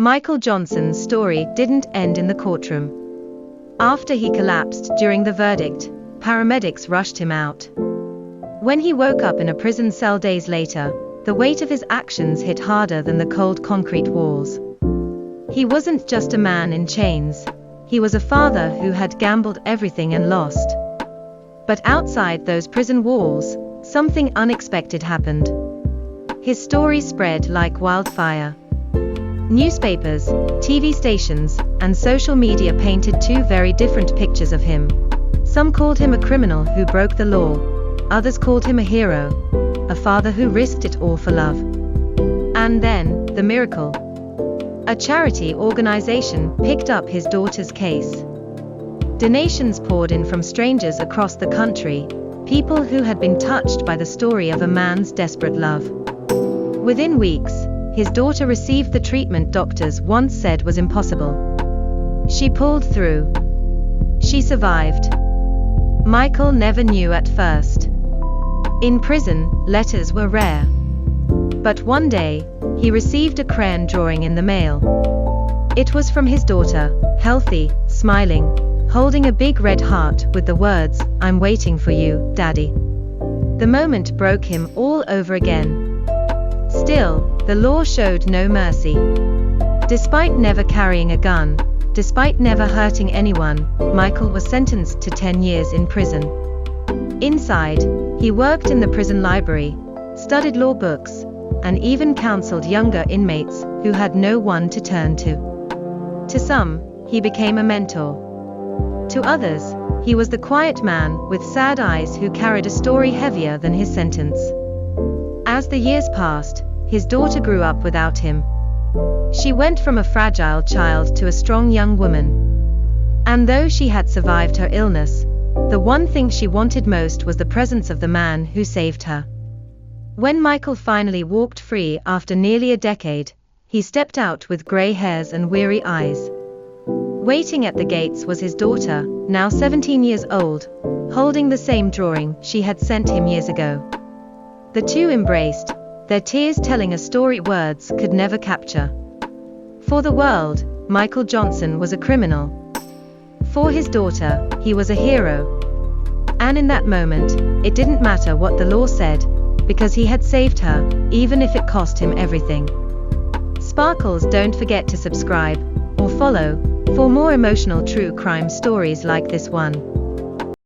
Michael Johnson's story didn't end in the courtroom. After he collapsed during the verdict, paramedics rushed him out. When he woke up in a prison cell days later, the weight of his actions hit harder than the cold concrete walls. He wasn't just a man in chains. He was a father who had gambled everything and lost. But outside those prison walls, something unexpected happened. His story spread like wildfire. Newspapers, TV stations, and social media painted two very different pictures of him. Some called him a criminal who broke the law. Others called him a hero, a father who risked it all for love. And then, the miracle. A charity organization picked up his daughter's case. Donations poured in from strangers across the country, people who had been touched by the story of a man's desperate love. Within weeks, his daughter received the treatment doctors once said was impossible. She pulled through. She survived. Michael never knew at first. In prison, letters were rare. But one day, he received a crayon drawing in the mail. It was from his daughter, healthy, smiling, holding a big red heart with the words, "I'm waiting for you, Daddy." The moment broke him all over again. Still, the law showed no mercy. Despite never carrying a gun, despite never hurting anyone, Michael was sentenced to 10 years in prison. Inside, he worked in the prison library, studied law books, and even counseled younger inmates who had no one to turn to. To some, he became a mentor. To others, he was the quiet man with sad eyes who carried a story heavier than his sentence. As the years passed, his daughter grew up without him. She went from a fragile child to a strong young woman. And though she had survived her illness, the one thing she wanted most was the presence of the man who saved her. When Michael finally walked free after nearly a decade, he stepped out with gray hairs and weary eyes. Waiting at the gates was his daughter, now 17 years old, holding the same drawing she had sent him years ago. The two embraced, their tears telling a story words could never capture. For the world, Michael Johnson was a criminal. For his daughter, he was a hero. And in that moment, it didn't matter what the law said, because he had saved her, even if it cost him everything. Sparkles, don't forget to subscribe or follow for more emotional true crime stories like this one.